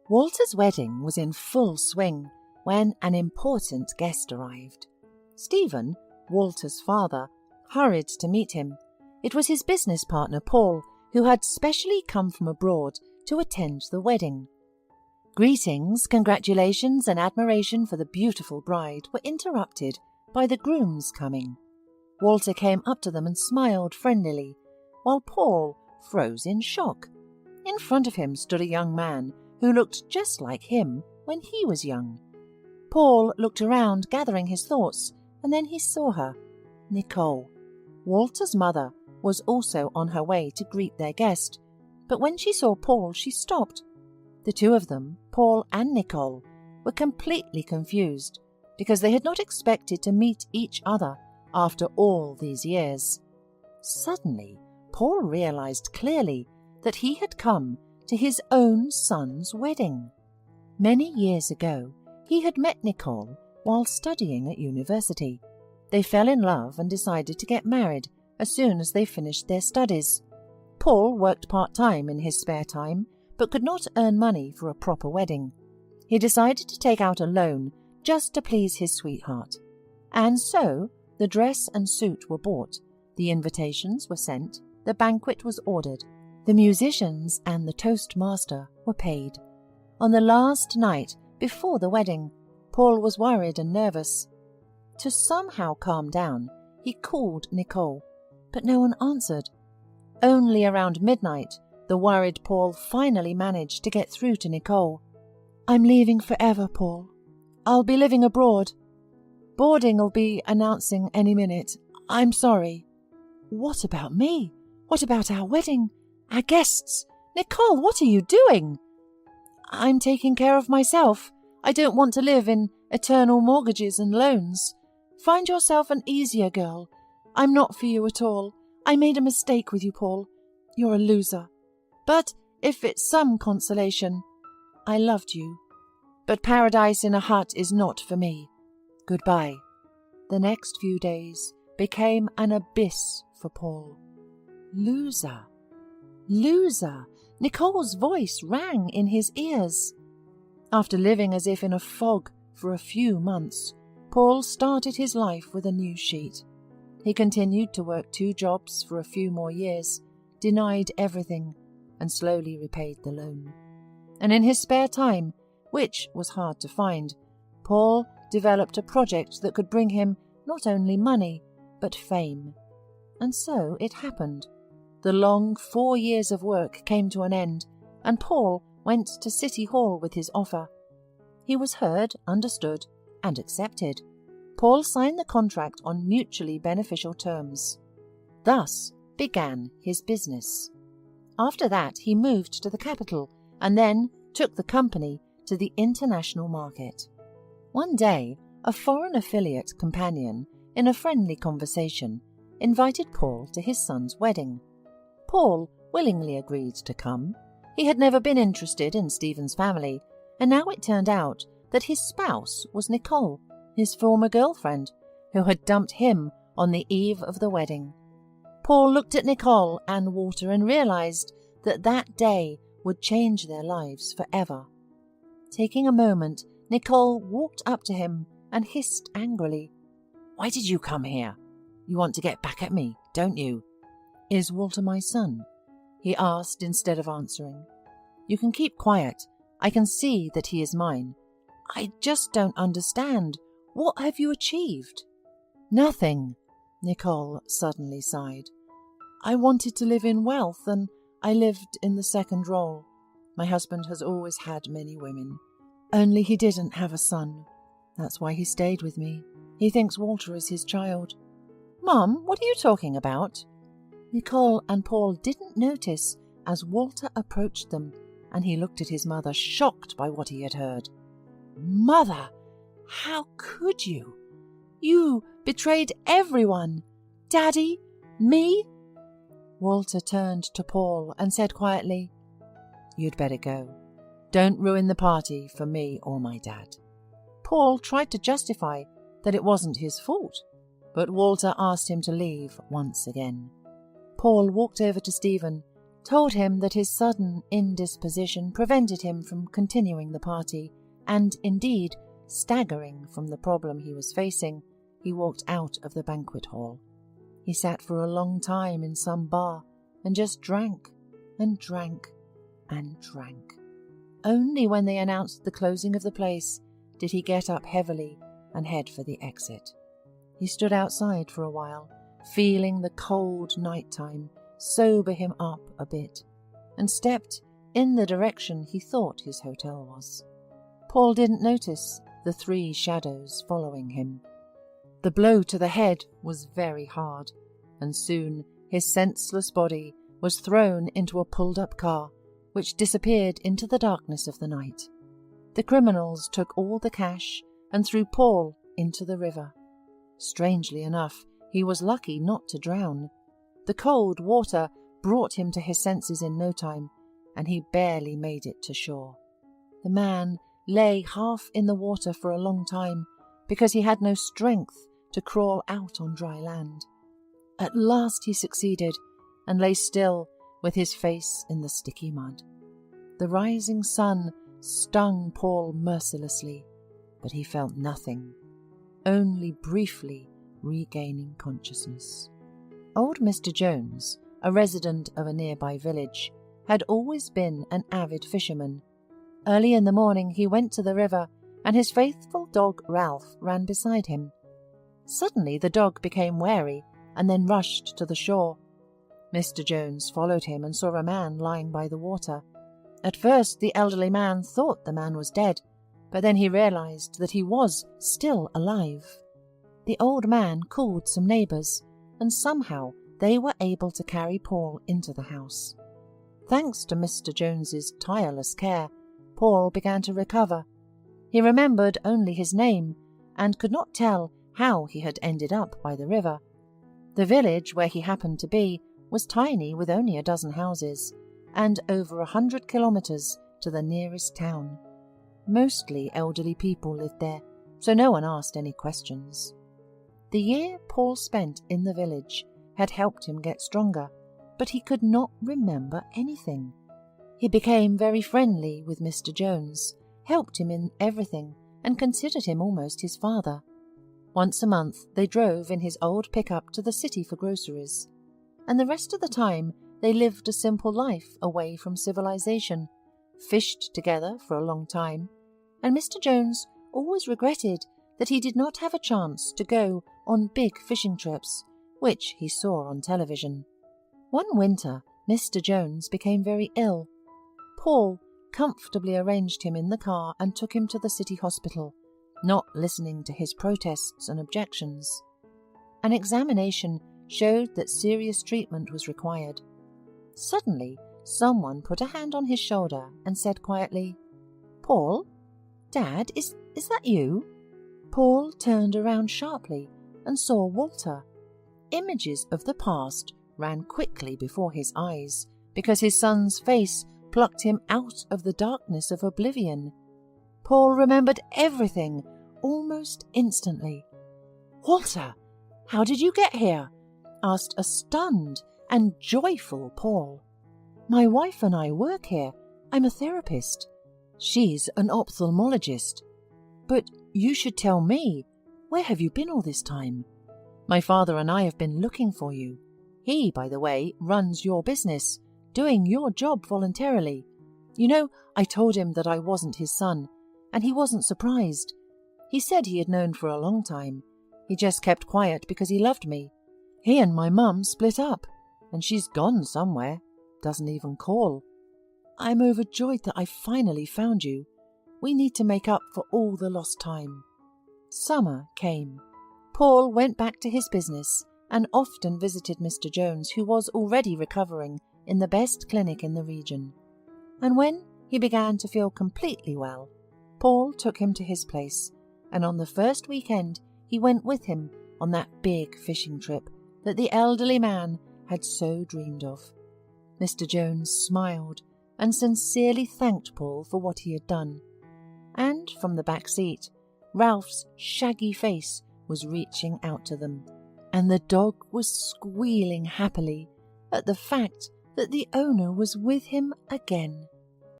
Walter's wedding was in full swing when an important guest arrived. Stephen, Walter's father, hurried to meet him. It was his business partner Paul, who had specially come from abroad to attend the wedding. Greetings, congratulations, and admiration for the beautiful bride were interrupted by the groom's coming. Walter came up to them and smiled friendlily, while Paul froze in shock. In front of him stood a young man who looked just like him when he was young. Paul looked around, gathering his thoughts, and then he saw her, Nicole. Walter's mother was also on her way to greet their guest, but when she saw Paul, she stopped. The two of them, Paul and Nicole, were completely confused because they had not expected to meet each other after all these years. Suddenly, Paul realized clearly that he had come to his own son's wedding. Many years ago, he had met Nicole while studying at university. They fell in love and decided to get married as soon as they finished their studies. Paul worked part-time in his spare time, but could not earn money for a proper wedding. He decided to take out a loan just to please his sweetheart. And so, the dress and suit were bought, the invitations were sent, the banquet was ordered, the musicians and the toastmaster were paid. On the last night before the wedding, Paul was worried and nervous. To somehow calm down, he called Nicole, but no one answered. Only around midnight, the worried Paul finally managed to get through to Nicole. "I'm leaving forever, Paul. I'll be living abroad. Boarding'll be announcing any minute. I'm sorry." "What about me? What about our wedding? Our guests? Nicole, what are you doing?" "I'm taking care of myself. I don't want to live in eternal mortgages and loans. Find yourself an easier girl. I'm not for you at all. I made a mistake with you, Paul. You're a loser. But if it's some consolation, I loved you. But paradise in a hut is not for me. Goodbye." The next few days became an abyss for Paul. Loser. Loser. Nicole's voice rang in his ears. After living as if in a fog for a few months, Paul started his life with a new sheet. He continued to work 2 jobs for a few more years, denied everything, and slowly repaid the loan. And in his spare time, which was hard to find, Paul developed a project that could bring him not only money, but fame. And so it happened. The long 4 years of work came to an end, and Paul went to City Hall with his offer. He was heard, understood, and accepted. Paul signed the contract on mutually beneficial terms. Thus began his business. After that, he moved to the capital and then took the company to the international market. One day, a foreign affiliate companion, in a friendly conversation, invited Paul to his son's wedding. Paul willingly agreed to come. He had never been interested in Stephen's family, and now it turned out that his spouse was Nicole, his former girlfriend, who had dumped him on the eve of the wedding. Paul looked at Nicole and Walter and realized that that day would change their lives forever. Taking a moment, Nicole walked up to him and hissed angrily, "Why did you come here? You want to get back at me, don't you?" "Is Walter my son?" he asked instead of answering. "You can keep quiet. I can see that he is mine. I just don't understand. What have you achieved?" "Nothing," Nicole suddenly sighed. "I wanted to live in wealth, and I lived in the second role. My husband has always had many women. Only he didn't have a son. That's why he stayed with me. He thinks Walter is his child." "Mum, what are you talking about?" Nicole and Paul didn't notice as Walter approached them, and he looked at his mother, shocked by what he had heard. "Mother, how could you? You betrayed everyone. Daddy, me?" Walter turned to Paul and said quietly, "You'd better go. Don't ruin the party for me or my dad." Paul tried to justify that it wasn't his fault, but Walter asked him to leave once again. Paul walked over to Stephen, told him that his sudden indisposition prevented him from continuing the party, and indeed, staggering from the problem he was facing, he walked out of the banquet hall. He sat for a long time in some bar and just drank and drank and drank. Only when they announced the closing of the place did he get up heavily and head for the exit. He stood outside for a while, feeling the cold night-time sober him up a bit, and stepped in the direction he thought his hotel was. Paul didn't notice the 3 shadows following him. The blow to the head was very hard, and soon his senseless body was thrown into a pulled-up car, which disappeared into the darkness of the night. The criminals took all the cash and threw Paul into the river. Strangely enough, he was lucky not to drown. The cold water brought him to his senses in no time, and he barely made it to shore. The man lay half in the water for a long time because he had no strength to crawl out on dry land. At last he succeeded and lay still with his face in the sticky mud. The rising sun stung Paul mercilessly, but he felt nothing, only briefly regaining consciousness. Old Mr. Jones, a resident of a nearby village, had always been an avid fisherman. Early in the morning he went to the river, and his faithful dog Ralph ran beside him. Suddenly the dog became wary and then rushed to the shore. Mr. Jones followed him and saw a man lying by the water. At first the elderly man thought the man was dead, but then he realized that he was still alive. The old man called some neighbors, and somehow they were able to carry Paul into the house. Thanks to Mr. Jones's tireless care, Paul began to recover. He remembered only his name and could not tell how he had ended up by the river. The village where he happened to be was tiny, with only 12 houses, and over 100 kilometers to the nearest town. Mostly elderly people lived there, so no one asked any questions. The year Paul spent in the village had helped him get stronger, but he could not remember anything. He became very friendly with Mr. Jones, helped him in everything, and considered him almost his father. Once a month they drove in his old pickup to the city for groceries, and the rest of the time they lived a simple life away from civilization, fished together for a long time, and Mr. Jones always regretted that he did not have a chance to go on big fishing trips, which he saw on television. One winter, Mr. Jones became very ill. Paul comfortably arranged him in the car and took him to the city hospital, not listening to his protests and objections. An examination showed that serious treatment was required. Suddenly, someone put a hand on his shoulder and said quietly, "Paul? Dad, is that you?" Paul turned around sharply and saw Walter. Images of the past ran quickly before his eyes because his son's face plucked him out of the darkness of oblivion. Paul remembered everything almost instantly. "Walter, how did you get here?" asked a stunned and joyful Paul. "My wife and I work here. I'm a therapist. She's an ophthalmologist. But you should tell me. Where have you been all this time? My father and I have been looking for you. He, by the way, runs your business, doing your job voluntarily. You know, I told him that I wasn't his son, and he wasn't surprised. He said he had known for a long time. He just kept quiet because he loved me. He and my mum split up, and she's gone somewhere, doesn't even call. I'm overjoyed that I finally found you. We need to make up for all the lost time." Summer came. Paul went back to his business and often visited Mr. Jones, who was already recovering in the best clinic in the region. And when he began to feel completely well, Paul took him to his place, and on the first weekend he went with him on that big fishing trip that the elderly man had so dreamed of. Mr. Jones smiled and sincerely thanked Paul for what he had done. And from the back seat, Ralph's shaggy face was reaching out to them, and the dog was squealing happily at the fact that the owner was with him again.